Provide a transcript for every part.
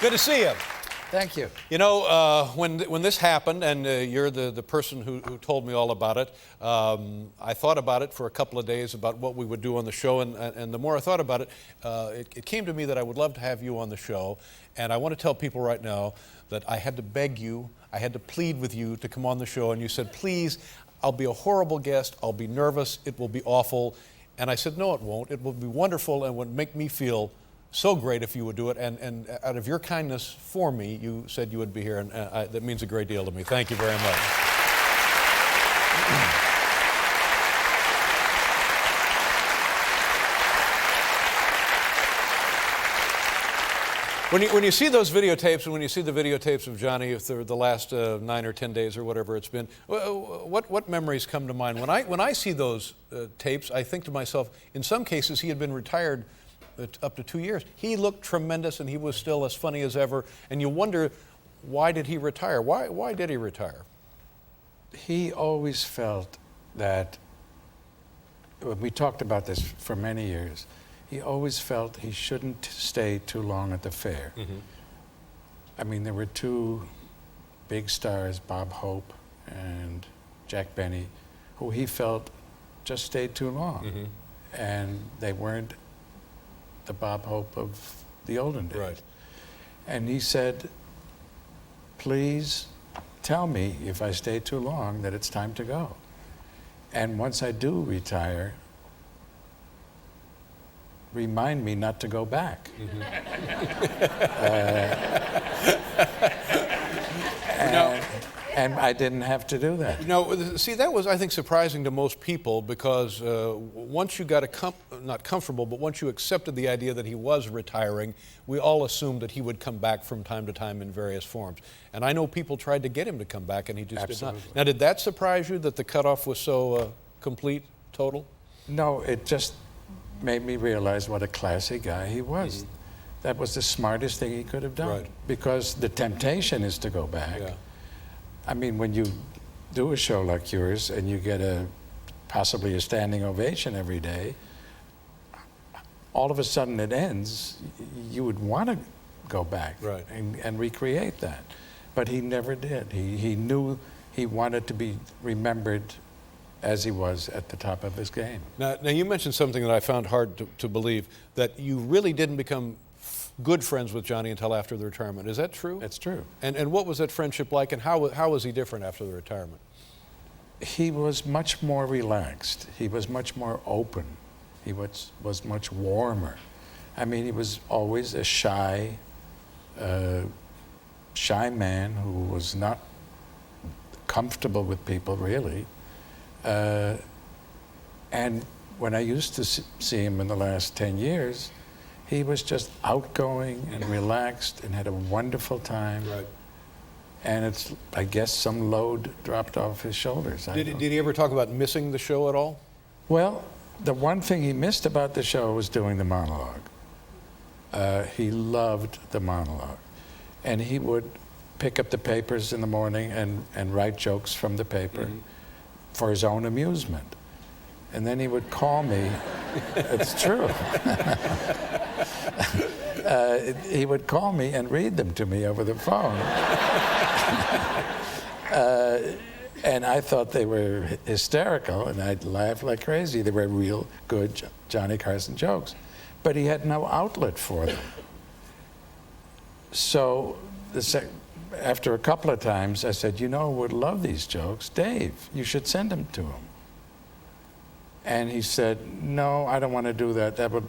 Good to see you. Thank you. You know, when this happened, and you're the person who told me all about it, I thought about it for a couple of days about what we would do on the show, and the more I thought about it, it came to me that I would love to have you on the show, and I want to tell people right now that I had to beg you, I had to plead with you to come on the show, and you said, please, I'll be a horrible guest, I'll be nervous, it will be awful, and I said, no, it won't, it will be wonderful, and would make me feel so great if you would do it, and out of your kindness for me, you said you would be here, and that means a great deal to me. Thank you very much. When you see those videotapes, and when you see the videotapes of Johnny for the last 9 or 10 days or whatever it's been, what memories come to mind? When I see those tapes, I think to myself, in some cases he had been retired up to 2 years. He looked tremendous, and he was still as funny as ever. And you wonder, why did he retire? Why did he retire? He always felt that, we talked about this for many years, he always felt he shouldn't stay too long at the fair. Mm-hmm. I mean, there were two big stars, Bob Hope and Jack Benny, who he felt just stayed too long. Mm-hmm. And they weren't the Bob Hope of the olden days. Right. And he said, please tell me if I stay too long that it's time to go. And once I do retire, remind me not to go back. Mm-hmm. And I didn't have to do that. You know, see, that was, I think, surprising to most people, because once you got not comfortable, but once you accepted the idea that he was retiring, we all assumed that he would come back from time to time in various forms. And I know people tried to get him to come back, and he just Absolutely. did not. Now, did that surprise you, that the cutoff was so complete, total? No, it just made me realize what a classy guy he was. Mm-hmm. That was the smartest thing he could have done. Right. Because the temptation is to go back. Yeah. I mean, when you do a show like yours and you get possibly a standing ovation every day, all of a sudden it ends, you would want to go back. Right. and recreate that. But he never did. He knew he wanted to be remembered as he was at the top of his game. Now you mentioned something that I found hard to believe, that you really didn't become good friends with Johnny until after the retirement. Is that true? That's true. And what was that friendship like, and how was he different after the retirement? He was much more relaxed. He was much more open. He was much warmer. I mean, he was always a shy man who was not comfortable with people, really. And when I used to see him in the last 10 years, he was just outgoing and relaxed and had a wonderful time. Right. And it's, I guess, some load dropped off his shoulders. Did he ever talk about missing the show at all? Well, the one thing he missed about the show was doing the monologue. He loved the monologue. And he would pick up the papers in the morning and write jokes from the paper. Mm-hmm. For his own amusement. And then he would call me. It's true. He would call me and read them to me over the phone. And I thought they were hysterical, and I'd laugh like crazy. They were real good Johnny Carson jokes. But he had no outlet for them. So after a couple of times, I said, you know who would love these jokes? Dave. You should send them to him. And he said, no, I don't want to do that. That would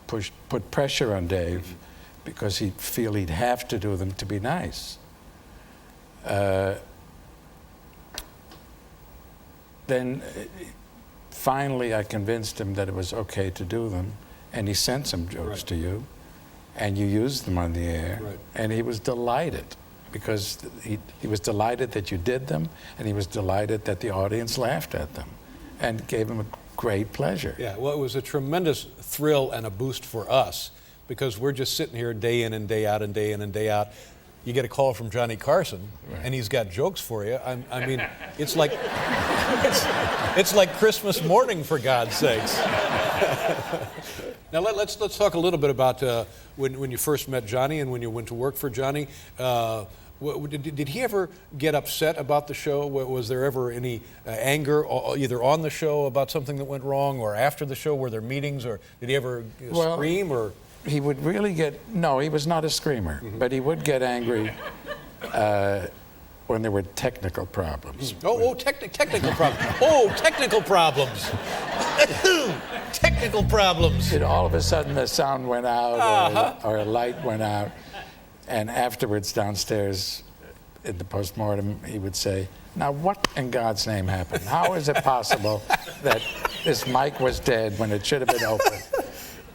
put pressure on Dave, because he'd feel he'd have to do them to be nice. Then finally I convinced him that it was okay to do them, and he sent some jokes to you, and you used them on the air, and he was delighted. Because he was delighted that you did them, and he was delighted that the audience laughed at them, and gave him a great pleasure. Yeah, well, it was a tremendous thrill and a boost for us, because we're just sitting here day in and day out and day in and day out. You get a call from Johnny Carson, and he's got jokes for you. I mean, it's like it's like Christmas morning, for God's sakes. Now let's talk a little bit about when you first met Johnny and when you went to work for Johnny. Did he ever get upset about the show? Was there ever any anger either on the show about something that went wrong or after the show? Were there meetings, or did he ever scream? Or he would really no, he was not a screamer, but he would get angry when there were technical problems. Technical problems. Oh, technical problems. Technical problems. All of a sudden the sound went out or a light went out. And afterwards, downstairs in the postmortem, he would say, "Now, what in God's name happened? How is it possible that this mic was dead when it should have been open?"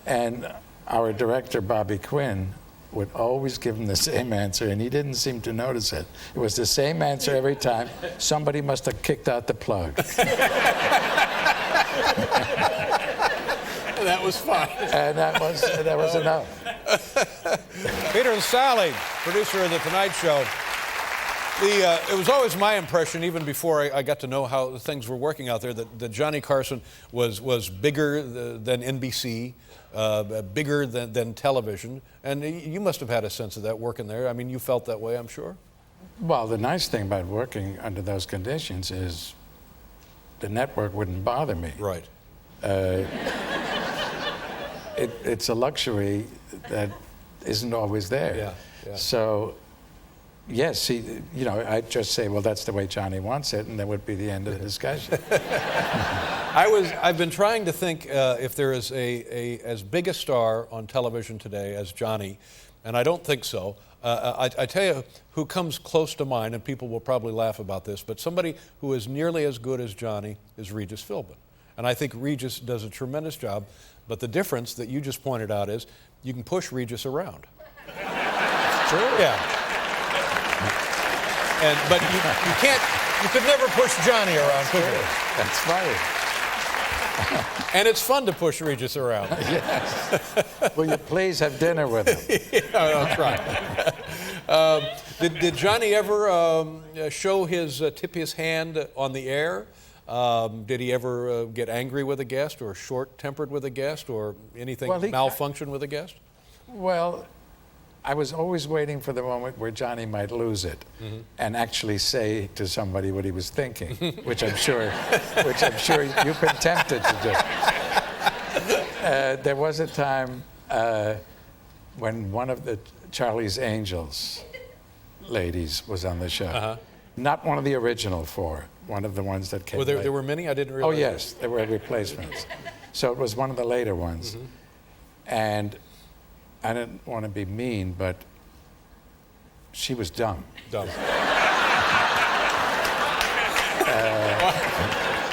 And our director, Bobby Quinn, would always give him the same answer, and he didn't seem to notice it. It was the same answer every time. Somebody must have kicked out the plug. That was fun. And that was enough. Peter Lassally, producer of The Tonight Show. It was always my impression, even before I got to know how things were working out there, that Johnny Carson was bigger than NBC, bigger than television. And you must have had a sense of that working there. I mean, you felt that way, I'm sure. Well, the nice thing about working under those conditions is the network wouldn't bother me. Right. It's a luxury that isn't always there. Yeah. So, yes, I'd just say, well, that's the way Johnny wants it, and that would be the end of the discussion. I've been trying to think if there is as big a star on television today as Johnny, and I don't think so. I tell you who comes close to mind, and people will probably laugh about this, but somebody who is nearly as good as Johnny is Regis Philbin. And I think Regis does a tremendous job, but the difference that you just pointed out is you can push Regis around. It's true. Yeah. But you could never push Johnny around, could you? That's funny. And it's fun to push Regis around. Yes. Will you please have dinner with him? I'll try. Did Johnny ever tip his hand on the air? Did he ever get angry with a guest or short-tempered with a guest or anything malfunction with a guest? Well, I was always waiting for the moment where Johnny might lose it and actually say to somebody what he was thinking, which I'm sure you've been tempted to do. There was a time when one of the Charlie's Angels ladies was on the show. Not one of the original four, one of the ones that came later. There were many? I didn't realize. Oh, yes, there were replacements. So it was one of the later ones. And I didn't want to be mean, but she was dumb. Dumb.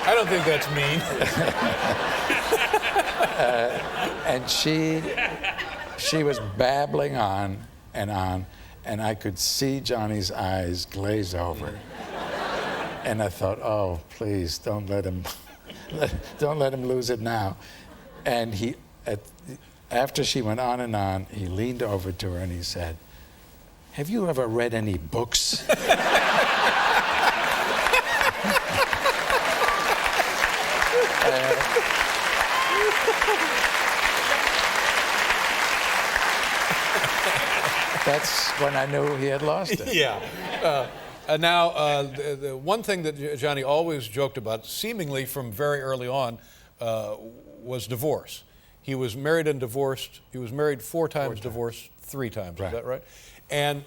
I don't think that's mean. And she was babbling on, and I could see Johnny's eyes glaze over. And I thought, oh, please, don't let him lose it now. And after she went on and on, he leaned over to her and he said, "Have you ever read any books?" That's when I knew he had lost it. Yeah. Now, the one thing that Johnny always joked about, seemingly from very early on, was divorce. He was married and divorced. He was married 4 times, divorced 3 times. Right. Is that right? And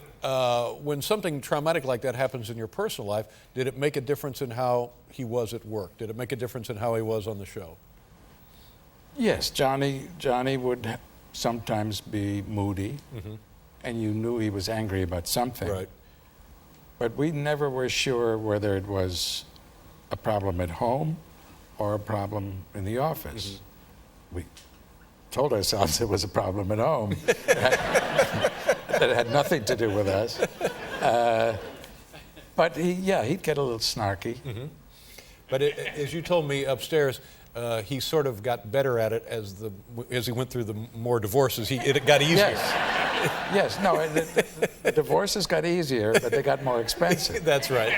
when something traumatic like that happens in your personal life, did it make a difference in how he was at work? Did it make a difference in how he was on the show? Yes, Johnny would sometimes be moody, and you knew he was angry about something. Right. But we never were sure whether it was a problem at home or a problem in the office. We told ourselves it was a problem at home that had nothing to do with us. But he'd get a little snarky. But as you told me upstairs, he sort of got better at it as he went through the more divorces. It got easier. Yes. No, the divorces got easier, but they got more expensive. That's right.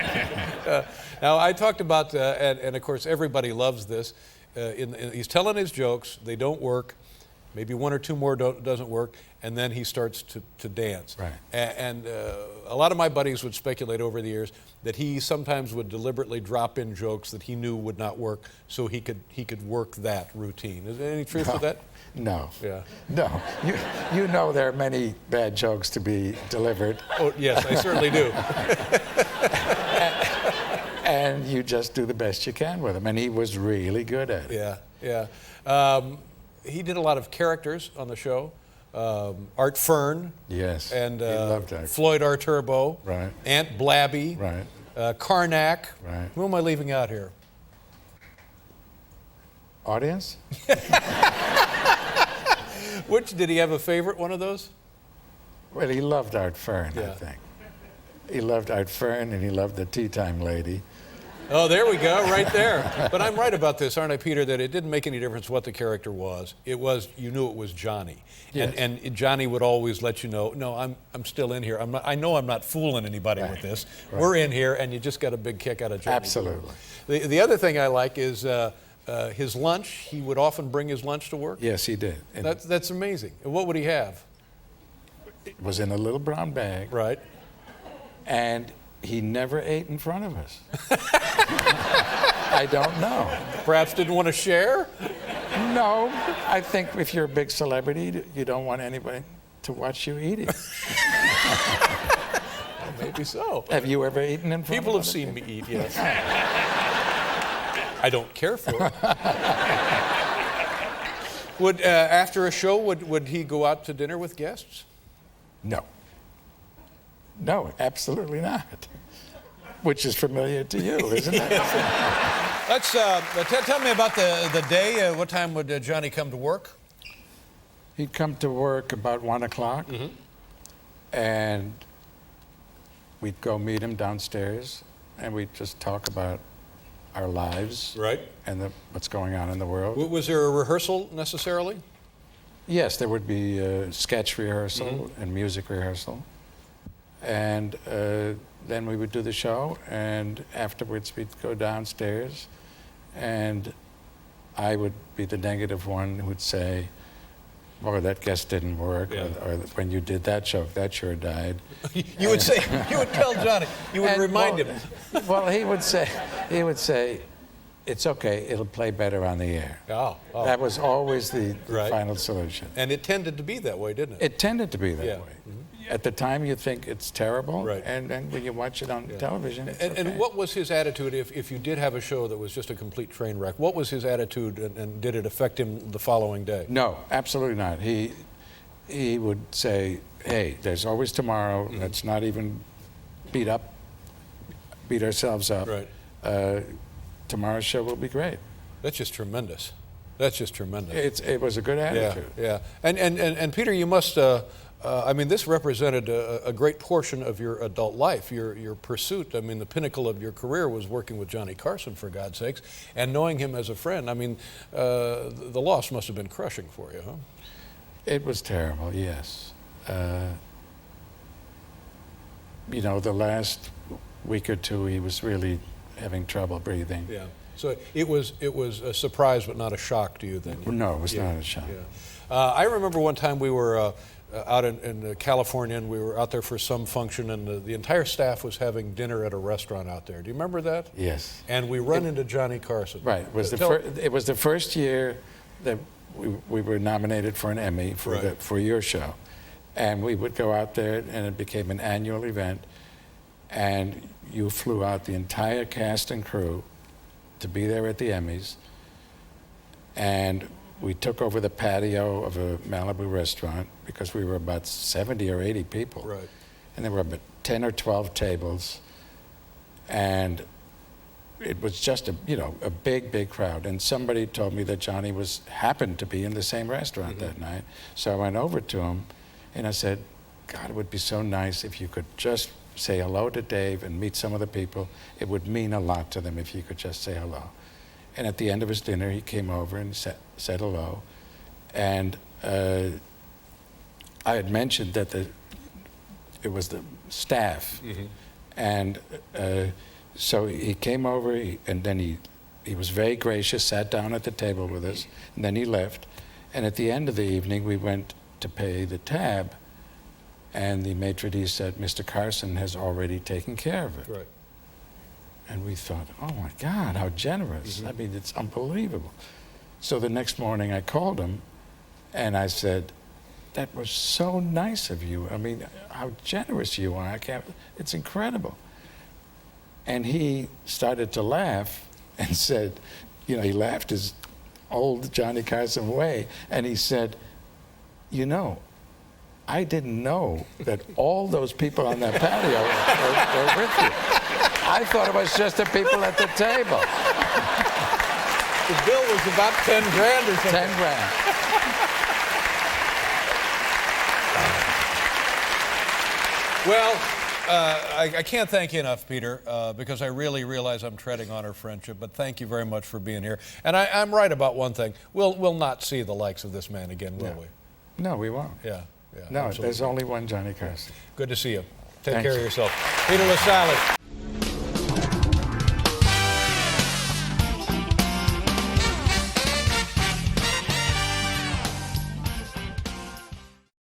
Now, I talked about, and of course everybody loves this, he's telling his jokes, they don't work, maybe one or two more doesn't work, and then he starts to dance. Right. And a lot of my buddies would speculate over the years that he sometimes would deliberately drop in jokes that he knew would not work, so he could work that routine. Is there any truth to that? No. Yeah. No. You know there are many bad jokes to be delivered. Oh, yes, I certainly do. And you just do the best you can with them. And he was really good at it. Yeah, yeah. He did a lot of characters on the show. Art Fern. Yes. And he loved Art. Floyd Arturbo. Right. Aunt Blabby. Right. Karnak. Right. Who am I leaving out here? Audience? Which, did he have a favorite one of those? Well, he loved Art Fern, Yeah. I think. He loved Art Fern, and he loved the Tea Time Lady. Oh, there we go, right there. But I'm right about this, aren't I, Peter, that it didn't make any difference what the character was. It was, you knew it was Johnny. Yes. And Johnny would always let you know, no, I'm still in here. I know I'm not fooling anybody with this. Right. We're in here, and you just got a big kick out of Johnny. Absolutely. The other thing I like is his lunch. He would often bring his lunch to work. Yes, he did. And That's amazing. And what would he have? it was in a little brown bag, Right. and he never ate in front of us. I don't know. Perhaps didn't want to share? No, I think if you're a big celebrity, you don't want anybody to watch you eating. Maybe so. Have you ever eaten in front People of have other seen people? me eat, yes. I don't care for it. Would after a show, would he go out to dinner with guests? No. No, absolutely not. Which is familiar to you, isn't it? Let's tell me about the day. What time would Johnny come to work? He'd come to work about 1 o'clock, and we'd go meet him downstairs, and we'd just talk about our lives Right. and what's going on in the world. Was there a rehearsal necessarily? Yes, there would be a sketch rehearsal and music rehearsal. And then we would do the show, and afterwards we'd go downstairs, and I would be the negative one who would say, "Boy, that guest didn't work," Yeah. or "When you did that joke, that sure died." You would say, you would tell Johnny, you would And, remind well, him. Well, he would say, "It's okay, it'll play better on the air." Oh. That was always the Right. final solution. And it tended to be that way, didn't it? It tended to be that Yeah. way. At the time, you think it's terrible, Right. and then when you watch it on television, it's okay. And what was his attitude if you did have a show that was just a complete train wreck? What was his attitude, and did it affect him the following day? No, absolutely not. He would say, "Hey, there's always tomorrow. Let's not even beat ourselves up. Right. Tomorrow's show will be great." That's just tremendous. That's just tremendous. It was a good attitude. Yeah. And Peter, you must. I mean, this represented a great portion of your adult life, your pursuit. I mean, the pinnacle of your career was working with Johnny Carson, for God's sakes, and knowing him as a friend. I mean, the loss must have been crushing for you, huh? It was terrible, yes. The last week or two, he was really having trouble breathing. Yeah. So it was a surprise, but not a shock to you then? No, it was not a shock. Yeah. I remember one time we were out in California, and we were out there for some function, and the entire staff was having dinner at a restaurant out there. Do you remember that? Yes. And we run into Johnny Carson. Right. It was the first year that we were nominated for an Emmy for your show. And we would go out there, and it became an annual event. And you flew out the entire cast and crew to be there at the Emmys. And we took over the patio of a Malibu restaurant because we were about 70 or 80 people. Right. And there were about 10 or 12 tables. And it was just a big crowd. And somebody told me that Johnny happened to be in the same restaurant that night. So I went over to him and I said, "God, it would be so nice if you could just say hello to Dave and meet some of the people. It would mean a lot to them if you could just say hello." And at the end of his dinner, he came over and said hello. And I had mentioned that it was the staff. And so he came over, and then he was very gracious, sat down at the table with us, and then he left. And at the end of the evening, we went to pay the tab, and the maitre d' said, Mr. Carson has already taken care of it. Right. And we thought, oh my God, how generous. I mean, it's unbelievable. So the next morning I called him and I said, that was so nice of you. I mean, how generous you are. It's incredible. And he started to laugh and said, you know, he laughed his old Johnny Carson way, and he said, you know, I didn't know that all those people on that patio were with you. I thought it was just the people at the table. The bill was about 10 grand or something. 10 grand. Well, I can't thank you enough, Peter, because I really realize I'm treading on our friendship, but thank you very much for being here. And I'm right about one thing. We'll not see the likes of this man again, will we? No, we won't. Yeah. No, absolutely. there's only one Johnny Carson. Good to see you. Take Thanks. care of yourself. Peter Lassally.